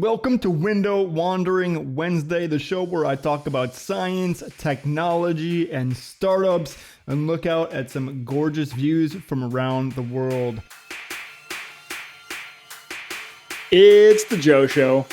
Welcome to Window Wandering Wednesday, the show where I talk about science, technology, and startups, and look out at some gorgeous views from around the world. It's the Joe Show.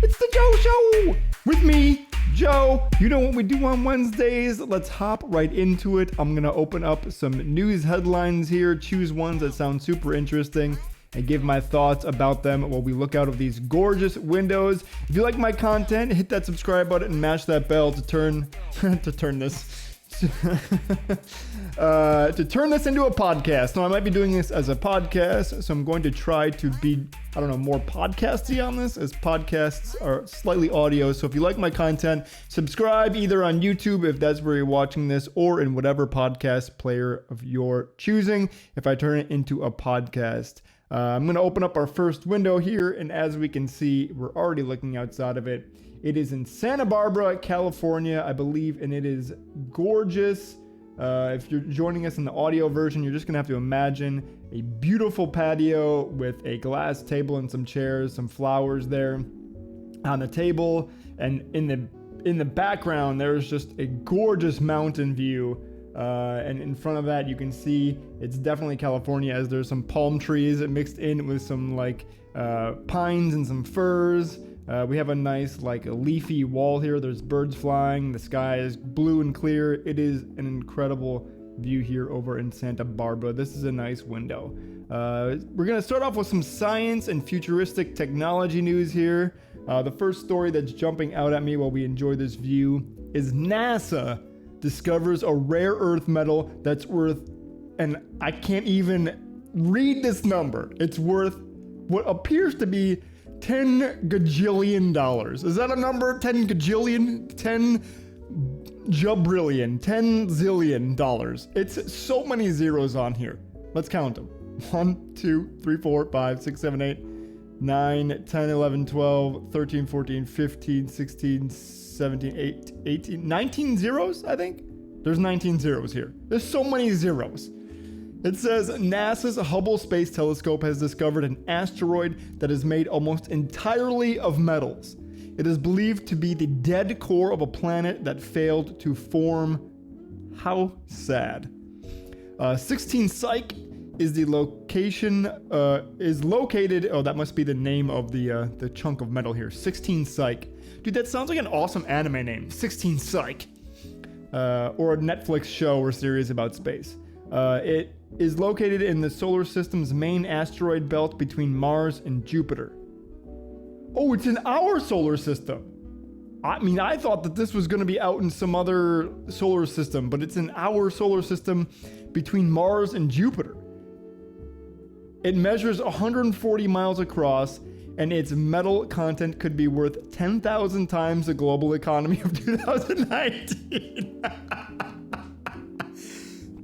It's the Joe Show! With me, Joe. You know what we do on Wednesdays? Let's hop right into it. I'm going to open up some news headlines here, choose ones that sound super interesting, and give my thoughts about them while we look out of these gorgeous windows. If you like my content, hit that subscribe button and mash that bell to turn this into a podcast. Now, I might be doing this as a podcast, so I'm going to try to be, more podcasty on this, as podcasts are slightly audio. So if you like my content, subscribe either on YouTube, if that's where you're watching this, or in whatever podcast player of your choosing, if I turn it into a podcast. I'm going to open up our first window here, and as we can see, we're already looking outside of it. It is in Santa Barbara, California, I believe, and it is gorgeous. If you're joining us in the audio version, you're just going to have to imagine a beautiful patio with a glass table and some chairs, some flowers there on the table, and in the background, there's just a gorgeous mountain view. And in front of that, you can see it's definitely California, as there's some palm trees mixed in with some pines and some firs. We have a nice a leafy wall here. There's birds flying. The sky is blue and clear. It is an incredible view here over in Santa Barbara. This is a nice window. We're going to start off with some science and futuristic technology news here. The first story that's jumping out at me while we enjoy this view is NASA discovers a rare earth metal that's worth, and I can't even read this number. It's worth what appears to be $10 gajillion. Is that a number? 10 gajillion? 10 jabrillion? $10 zillion. It's so many zeros on here. Let's count them. 1, 2, 3, 4, 5, 6, 7, 8, 9, 10, 11, 12, 13, 14, 15, 16, 17, 18, 19 zeros, I think? There's 19 zeros here. There's so many zeros. It says NASA's Hubble Space Telescope has discovered an asteroid that is made almost entirely of metals. It is believed to be the dead core of a planet that failed to form. How sad. 16 Psyche is the location, is located, that must be the name of the chunk of metal here. 16 Psyche. Dude, that sounds like an awesome anime name. 16 Psyche. Or a Netflix show or series about space. It is located in the solar system's main asteroid belt between Mars and Jupiter. Oh, it's in our solar system. I thought that this was going to be out in some other solar system, but it's in our solar system between Mars and Jupiter. It measures 140 miles across, and its metal content could be worth 10,000 times the global economy of 2019.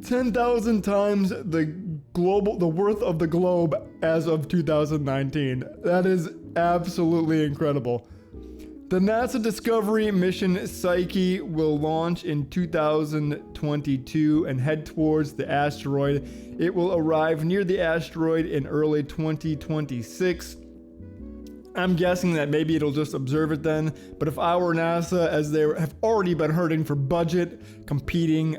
10,000 times the worth of the globe as of 2019. That is absolutely incredible. The NASA Discovery mission Psyche will launch in 2022 and head towards the asteroid. It will arrive near the asteroid in early 2026. I'm guessing that maybe it'll just observe it then, but if I were NASA, as they have already been hurting for budget, competing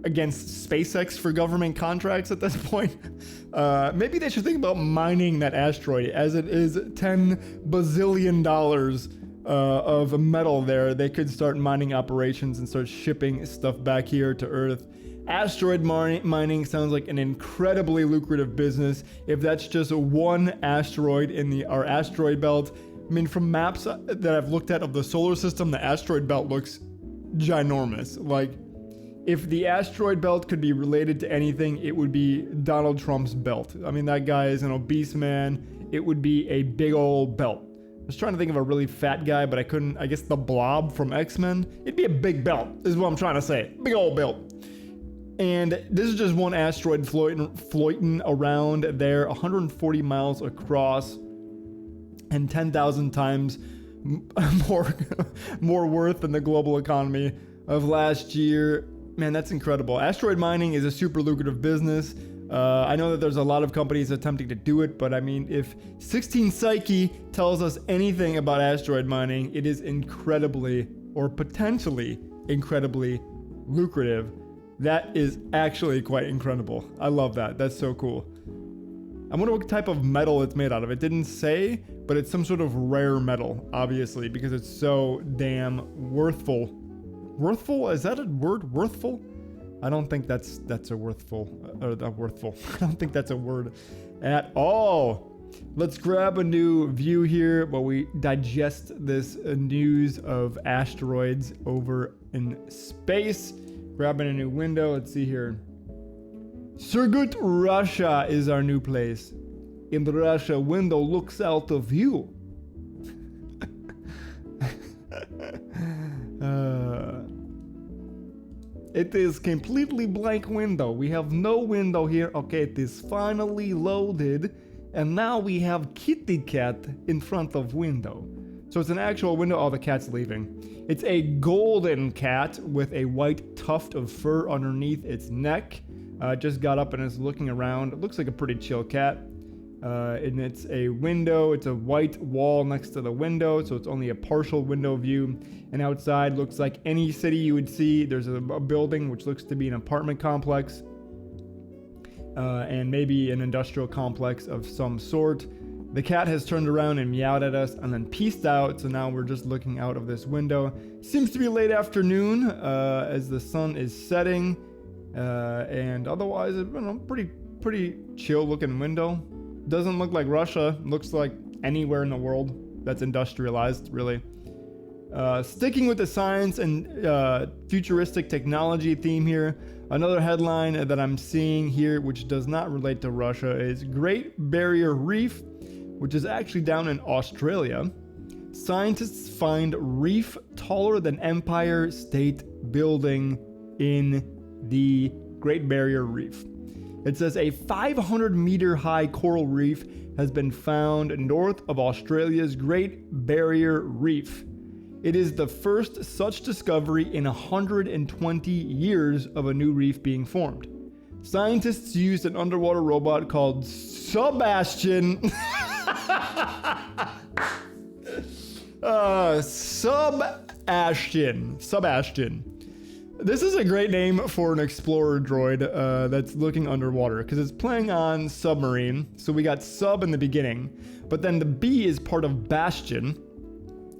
against SpaceX for government contracts at this point, maybe they should think about mining that asteroid, as it is $10 bazillion of metal there. They could start mining operations and start shipping stuff back here to Earth. Asteroid mining sounds like an incredibly lucrative business. If that's just one asteroid in our asteroid belt, from maps that I've looked at of the solar system, the asteroid belt looks ginormous. If the asteroid belt could be related to anything, it would be Donald Trump's belt. That guy is an obese man. It would be a big old belt. I was trying to think of a really fat guy, but I couldn't. I guess the Blob from X-Men. It'd be a big belt, is what I'm trying to say. Big old belt. And this is just one asteroid floating around there, 140 miles across, and 10,000 times more worth than the global economy of last year. Man, that's incredible. Asteroid mining is a super lucrative business. I know that there's a lot of companies attempting to do it, but I mean, if 16 Psyche tells us anything about asteroid mining, it is incredibly, or potentially incredibly lucrative. That is actually quite incredible. I love that. That's so cool. I wonder what type of metal it's made out of. It didn't say, but it's some sort of rare metal, obviously, because it's so damn worthful. Worthful? Is that a word? Worthful? I don't think that's a worthful. Worthful. I don't think that's a word at all. Let's grab a new view here while we digest this news of asteroids over in space. Grabbing a new window. Let's see here. MiningRussia is our new place. In the Russia window looks out of view. It is completely blank window. We have no window here. Okay, it is finally loaded. And now we have kitty cat in front of window. So it's an actual window. Oh, the cat's leaving. It's a golden cat with a white tuft of fur underneath its neck. Just got up and is looking around. It looks like a pretty chill cat. And it's a window. It's a white wall next to the window, so it's only a partial window view. And outside looks like any city you would see. There's a building which looks to be an apartment complex. And maybe an industrial complex of some sort. The cat has turned around and meowed at us and then peaced out, so now we're just looking out of this window. Seems to be late afternoon as the sun is setting. And otherwise, pretty chill looking window. Doesn't look like Russia. Looks like anywhere in the world that's industrialized, really. Sticking with the science and futuristic technology theme here, another headline that I'm seeing here, which does not relate to Russia, is Great Barrier Reef, which is actually down in Australia. Scientists find reef taller than Empire State Building in the Great Barrier Reef. It says a 500-meter high coral reef has been found north of Australia's Great Barrier Reef. It is the first such discovery in 120 years of a new reef being formed. Scientists used an underwater robot called Sebastian. Sebastian. This is a great name for an explorer droid that's looking underwater because it's playing on submarine. So we got sub in the beginning, but then the B is part of bastion,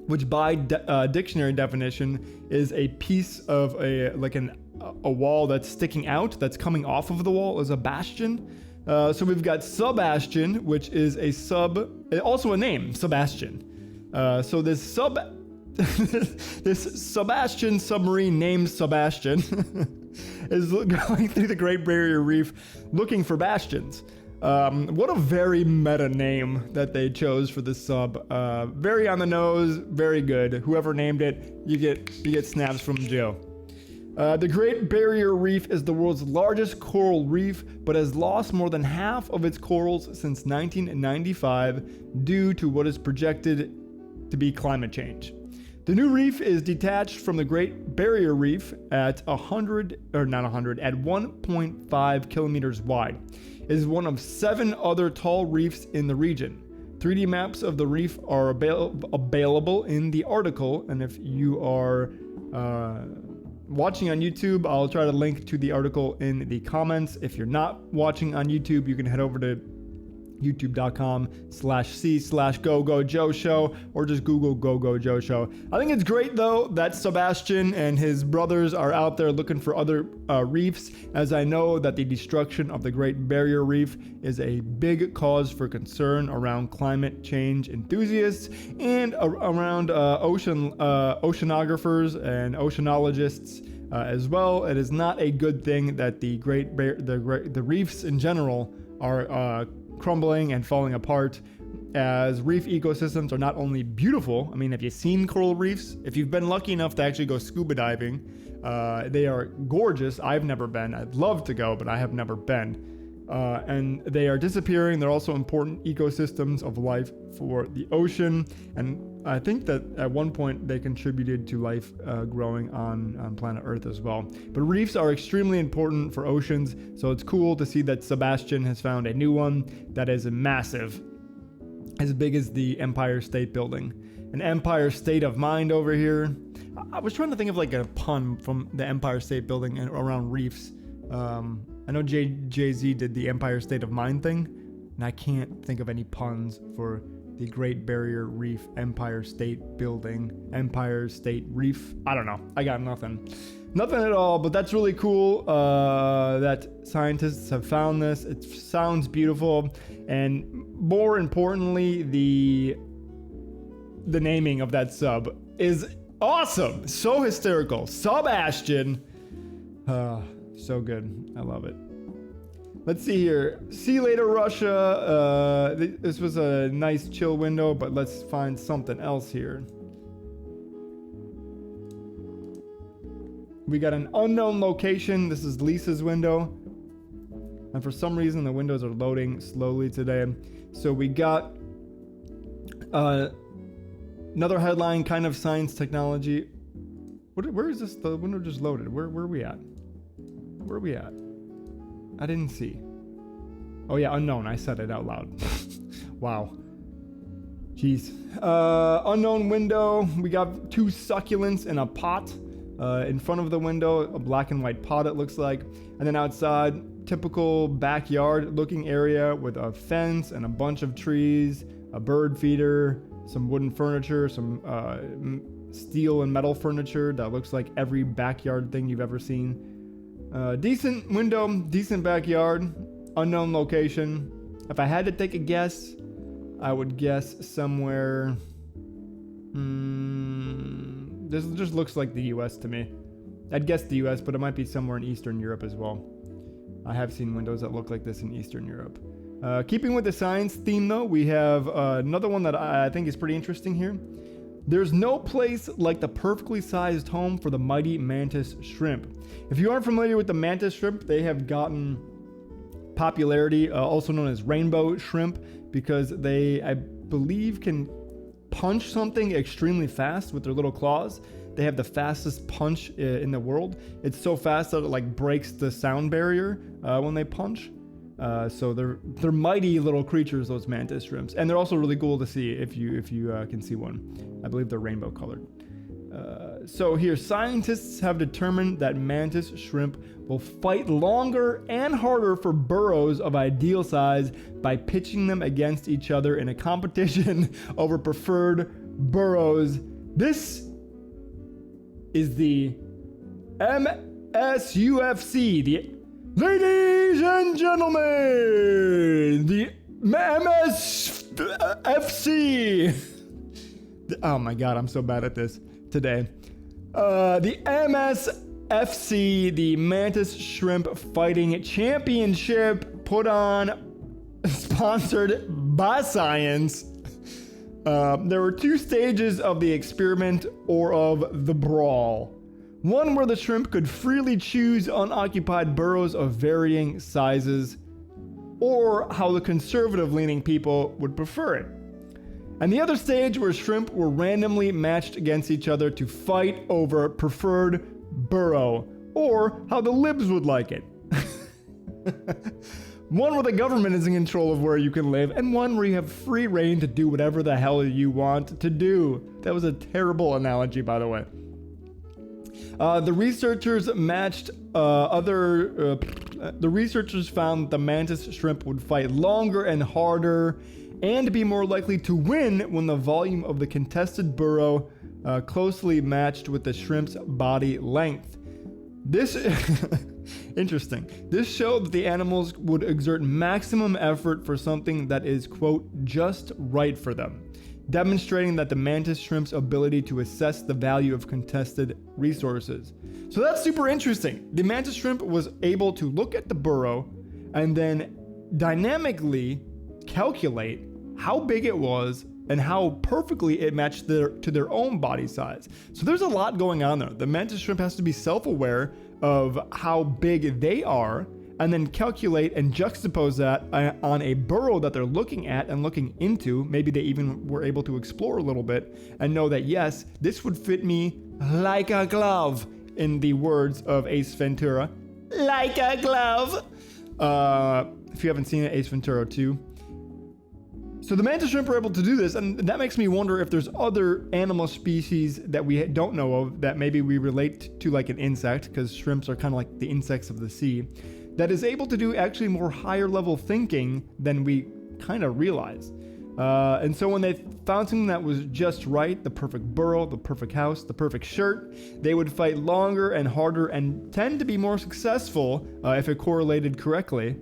which by dictionary definition is a piece of a wall that's sticking out, that's coming off of the wall is a bastion. So we've got Sebastian, which is a also a name, Sebastian. So this Sebastian submarine named Sebastian is going through the Great Barrier Reef looking for bastions. What a very meta name that they chose for this sub. Very on the nose, very good. Whoever named it, you get snaps from Joe. The Great Barrier Reef is the world's largest coral reef, but has lost more than half of its corals since 1995 due to what is projected to be climate change. The new reef is detached from the Great Barrier Reef at 1.5 kilometers wide. It is one of 7 other tall reefs in the region. 3D maps of the reef are available in the article, and if you are watching on YouTube, I'll try to link to the article in the comments. If you're not watching on YouTube, you can head over to youtube.com/c/GoGoJoe Show or just Google GoGo Joe Show. I think it's great though that Sebastian and his brothers are out there looking for other reefs, as I know that the destruction of the Great Barrier Reef is a big cause for concern around climate change enthusiasts and around oceanographers and oceanologists as well. It is not a good thing that the reefs in general are crumbling and falling apart, as reef ecosystems are not only beautiful. I mean, have you seen coral reefs? If you've been lucky enough to actually go scuba diving, they are gorgeous. I've never been. I'd love to go, but I have never been. and they are disappearing. They're also important ecosystems of life for the ocean, and I think that at one point they contributed to life growing on planet Earth as well. But reefs are extremely important for oceans, so it's cool to see that Sebastian has found a new one that is massive, as big as the Empire State Building. An Empire State of Mind over here. I was trying to think of like a pun from the Empire State Building and around reefs. I know Jay-Z did the Empire State of Mind thing, and I can't think of any puns for the Great Barrier Reef, Empire State Building, Empire State Reef. I don't know. I got nothing. Nothing at all, but that's really cool that scientists have found this. It sounds beautiful, and more importantly, the naming of that sub is awesome. So hysterical. Sebastian. So good. I love it. Let's see here. See you later, Russia. This was a nice chill window, but let's find something else here. We got an unknown location. This is Lisa's window. And for some reason, the windows are loading slowly today. So we got another headline, kind of science technology. Where is this? The window just loaded. Where are we at? Where are we at? I didn't see. Oh yeah, unknown. I said it out loud. Wow. Jeez. Unknown window. We got 2 succulents in a pot. In front of the window, a black and white pot it looks like. And then outside, typical backyard looking area with a fence and a bunch of trees, a bird feeder, some wooden furniture, some steel and metal furniture that looks like every backyard thing you've ever seen. Decent window, decent backyard, unknown location. If I had to take a guess, I would guess somewhere. This just looks like the US to me. I'd guess the US, but it might be somewhere in Eastern Europe as well. I have seen windows that look like this in Eastern Europe. Keeping with the science theme though, we have another one that I think is pretty interesting here. There's no place like the perfectly sized home for the mighty mantis shrimp. If you aren't familiar with the mantis shrimp, they have gotten popularity, also known as rainbow shrimp, because they, I believe, can punch something extremely fast with their little claws. They have the fastest punch in the world. It's so fast that it like breaks the sound barrier when they punch. So they're mighty little creatures, those mantis shrimps, and they're also really cool to see if you can see one. I believe they're rainbow colored. So here, scientists have determined that mantis shrimp will fight longer and harder for burrows of ideal size by pitching them against each other in a competition over preferred burrows. This is the MSUFC, the ladies and gentlemen, the MSFC. Oh my God, I'm so bad at this today. The MSFC, the Mantis Shrimp Fighting Championship, put on, sponsored by science. There were 2 stages of the experiment or of the brawl. One where the shrimp could freely choose unoccupied burrows of varying sizes, or how the conservative-leaning people would prefer it. And the other stage where shrimp were randomly matched against each other to fight over preferred burrow, or how the libs would like it. One where the government is in control of where you can live, and one where you have free reign to do whatever the hell you want to do. That was a terrible analogy, by the way. The researchers found the mantis shrimp would fight longer and harder and be more likely to win when the volume of the contested burrow closely matched with the shrimp's body length. This interesting. This showed that the animals would exert maximum effort for something that is, quote, just right for them, demonstrating that the mantis shrimp's ability to assess the value of contested resources. So that's super interesting. The mantis shrimp was able to look at the burrow and then dynamically calculate how big it was and how perfectly it matched to their own body size. So there's a lot going on there. The mantis shrimp has to be self-aware of how big they are, and then calculate and juxtapose that on a burrow that they're looking at and looking into. Maybe they even were able to explore a little bit and know that, yes, this would fit me like a glove, in the words of Ace Ventura. Like a glove! If you haven't seen it, Ace Ventura 2. So the mantis shrimp are able to do this, and that makes me wonder if there's other animal species that we don't know of that maybe we relate to like an insect, because shrimps are kind of like the insects of the sea, that is able to do actually more higher level thinking than we kind of realize. And so when they found something that was just right, the perfect burrow, the perfect house, the perfect shirt, they would fight longer and harder and tend to be more successful if it correlated correctly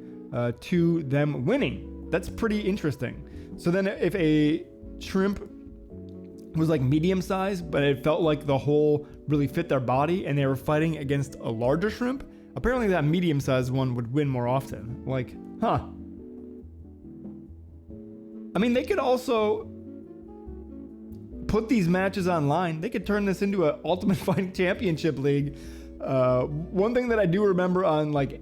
to them winning. That's pretty interesting. So then if a shrimp was like medium sized, but it felt like the hole really fit their body and they were fighting against a larger shrimp, apparently that medium sized one would win more often. Like, huh. I mean, they could also put these matches online. They could turn this into an Ultimate Fighting Championship League. One thing that I do remember on like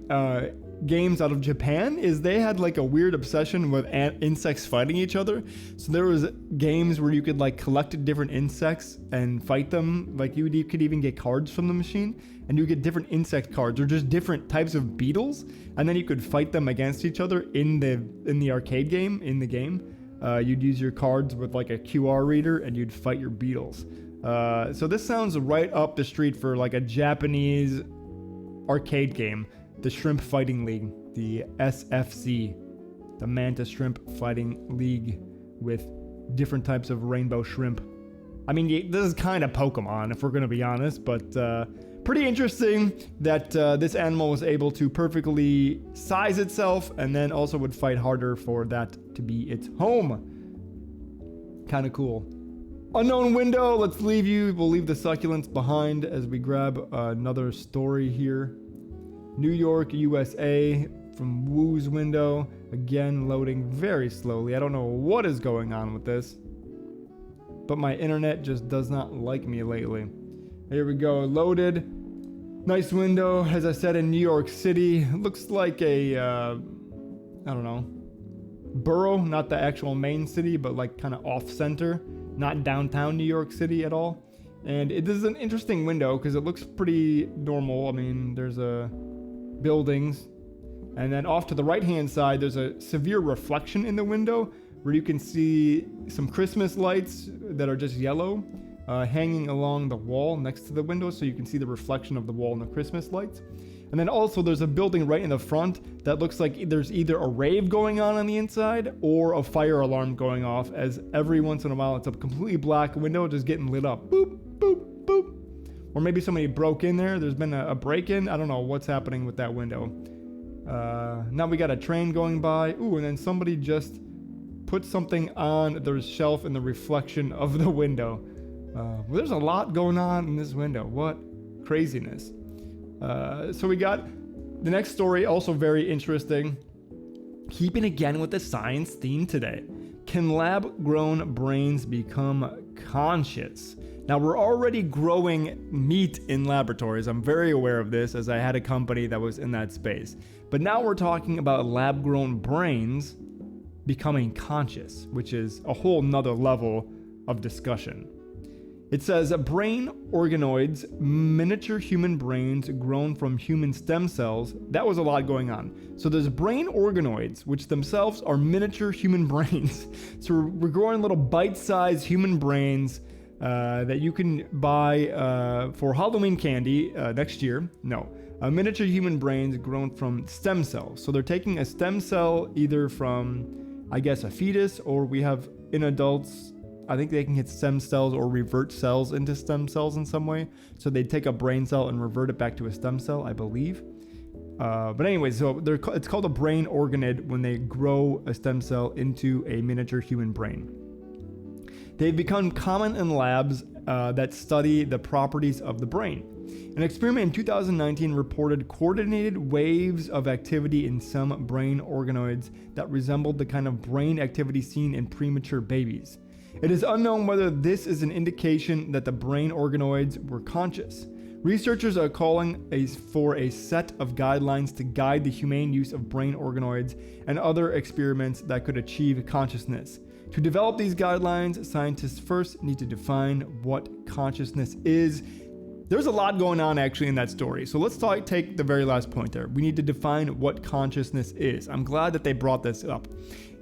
games out of Japan is they had like a weird obsession with insects fighting each other. So there was games where you could like collect different insects and fight them. Like you could even get cards from the machine, and you get different insect cards or just different types of beetles, and then you could fight them against each other in the arcade game, in the game. You'd use your cards with like a QR reader and you'd fight your beetles. So this sounds right up the street for like a Japanese arcade game, the Shrimp Fighting League, the SFC, the Mantis Shrimp Fighting League, with different types of rainbow shrimp. I mean, this is kind of Pokemon, if we're going to be honest, but pretty interesting that this animal was able to perfectly size itself and then also would fight harder for that to be its home. Kind of cool. Unknown window, let's leave you. We'll leave the succulents behind as we grab another story here. New York, USA, from Woo's window. Again, loading very slowly. I don't know what is going on with this, but my internet just does not like me lately. Here we go, loaded. Nice window, as I said, in New York City. Looks like a, I don't know, borough, not the actual main city, but like kind of off-center, not downtown New York City at all. And this is an interesting window because it looks pretty normal. I mean, there's buildings, and then off to the right-hand side, there's a severe reflection in the window where you can see some Christmas lights that are just yellow. Hanging along the wall next to the window, so you can see the reflection of the wall and the Christmas lights. And then also there's a building right in the front that looks like there's either a rave going on the inside or a fire alarm going off, as every once in a while it's a completely black window just getting lit up. Boop, boop, boop. Or maybe somebody broke in there. There's been a break-in. I don't know what's happening with that window. Now we got a train going by. Ooh, and then somebody just put something on the shelf in the reflection of the window. Well, there's a lot going on in this window. What craziness. So we got the next story, also very interesting. Keeping again with the science theme today. Can lab-grown brains become conscious? Now, we're already growing meat in laboratories. I'm very aware of this, as I had a company that was in that space. But now we're talking about lab-grown brains becoming conscious, which is a whole nother level of discussion. It says, brain organoids, miniature human brains grown from human stem cells. That was a lot going on. So there's brain organoids, which themselves are miniature human brains. So we're growing little bite-sized human brains that you can buy for Halloween candy next year. No, miniature human brains grown from stem cells. So they're taking a stem cell either from, I guess, a fetus, or we have in adults, I think they can get stem cells or revert cells into stem cells in some way. So they take a brain cell and revert it back to a stem cell, I believe. But anyway, so it's called a brain organid when they grow a stem cell into a miniature human brain. They've become common in labs that study the properties of the brain. An experiment in 2019 reported coordinated waves of activity in some brain organoids that resembled the kind of brain activity seen in premature babies. It is unknown whether this is an indication that the brain organoids were conscious. Researchers are calling for a set of guidelines to guide the humane use of brain organoids and other experiments that could achieve consciousness. To develop these guidelines, scientists first need to define what consciousness is. There's a lot going on actually in that story. So let's take the very last point there. We need to define what consciousness is. I'm glad that they brought this up.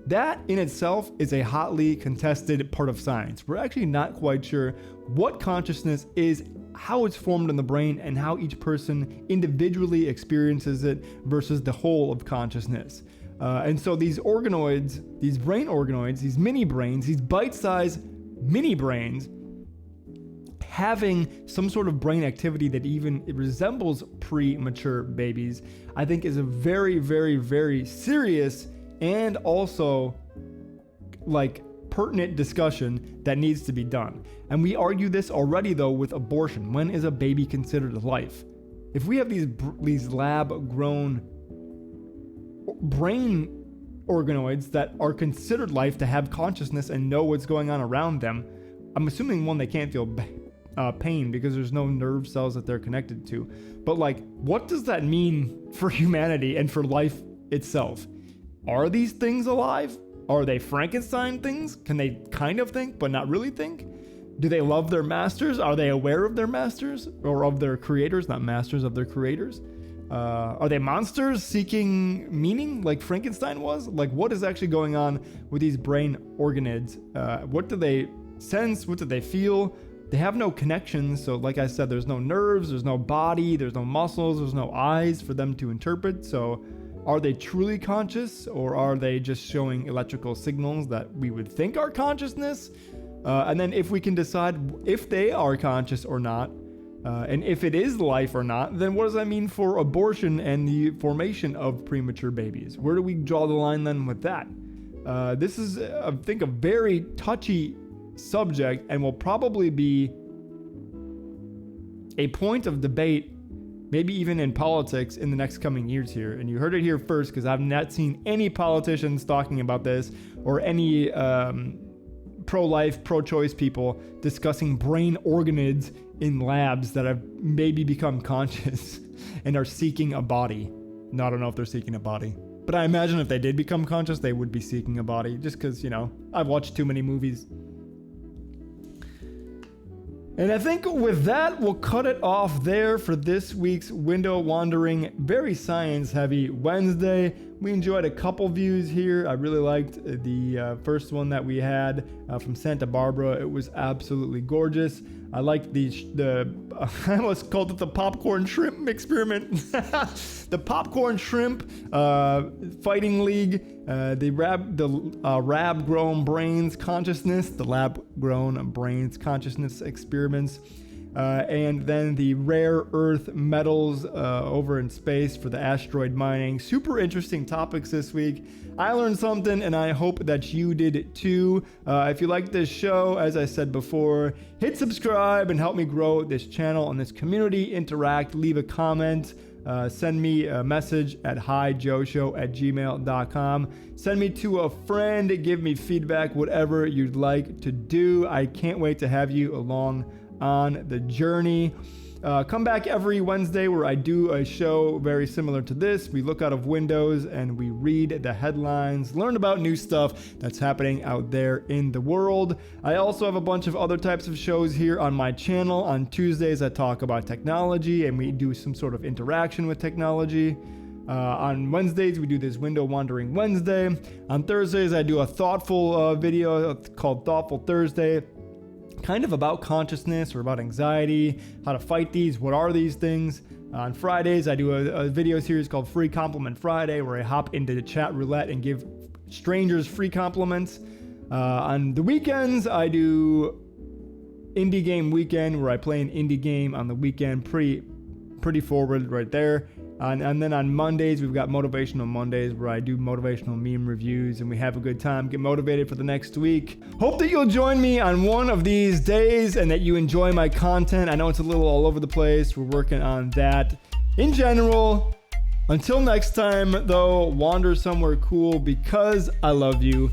That in itself is a hotly contested part of science. We're actually not quite sure what consciousness is, how it's formed in the brain, and how each person individually experiences it versus the whole of consciousness. And so these organoids, these brain organoids, these mini brains, these bite-sized mini brains, having some sort of brain activity that even resembles premature babies, I think is a very, very, very serious and also pertinent discussion that needs to be done. And we argue this already though with abortion. When is a baby considered life? If we have these lab-grown brain organoids that are considered life to have consciousness and know what's going on around them, I'm assuming one, they can't feel pain because there's no nerve cells that they're connected to. But what does that mean for humanity and for life itself? Are these things alive? Are they Frankenstein things? Can they kind of think but not really think? Do they love their masters? Are they aware of their masters or of their creators, not masters of their creators? Are they monsters seeking meaning like Frankenstein was? What is actually going on with these brain organoids? What do they sense? What do they feel? They have no connections. So like I said, there's no nerves, there's no body, there's no muscles, there's no eyes for them to interpret. So are they truly conscious, or are they just showing electrical signals that we would think are consciousness? And then if we can decide if they are conscious or not, and if it is life or not, then what does that mean for abortion and the formation of premature babies? Where do we draw the line then with that? This is, I think, a very touchy subject and will probably be a point of debate, maybe even in politics, in the next coming years here. And you heard it here first, because I've not seen any politicians talking about this, or any pro-life, pro-choice people discussing brain organoids in labs that have maybe become conscious and are seeking a body. No, I don't know if they're seeking a body, but I imagine if they did become conscious, they would be seeking a body, just because, I've watched too many movies. And I think with that, we'll cut it off there for this week's Window Wandering, very science-heavy Wednesday. We enjoyed a couple views here. I really liked the first one that we had from Santa Barbara. It was absolutely gorgeous. I liked the I almost called it the popcorn shrimp experiment. The popcorn shrimp fighting league, the lab-grown brains consciousness, the lab-grown brains consciousness experiments, and then the rare earth metals over in space for the asteroid mining. Super interesting topics this week. I learned something, and I hope that you did too. If you like this show, as I said before, hit subscribe and help me grow this channel and this community. Interact, leave a comment. Send me a message at hijoeshow@gmail.com. Send me to a friend, give me feedback, whatever you'd like to do. I can't wait to have you along on the journey. Come back every Wednesday where I do a show very similar to this. We look out of windows and we read the headlines, learn about new stuff that's happening out there in the world. I also have a bunch of other types of shows here on my channel. On Tuesdays, I talk about technology and we do some sort of interaction with technology. On Wednesdays, we do this Window Wandering Wednesday. On Thursdays, I do a thoughtful video called Thoughtful Thursday, kind of about consciousness or about anxiety, how to fight these, what are these things. On Fridays, I do a video series called Free Compliment Friday, where I hop into the chat roulette and give strangers free compliments. On the weekends, I do Indie Game Weekend, where I play an indie game on the weekend. Pretty forward right there. And then on Mondays, we've got Motivational Mondays, where I do motivational meme reviews and we have a good time, get motivated for the next week. Hope that you'll join me on one of these days and that you enjoy my content. I know it's a little all over the place. We're working on that. In general, until next time, though, wander somewhere cool because I love you.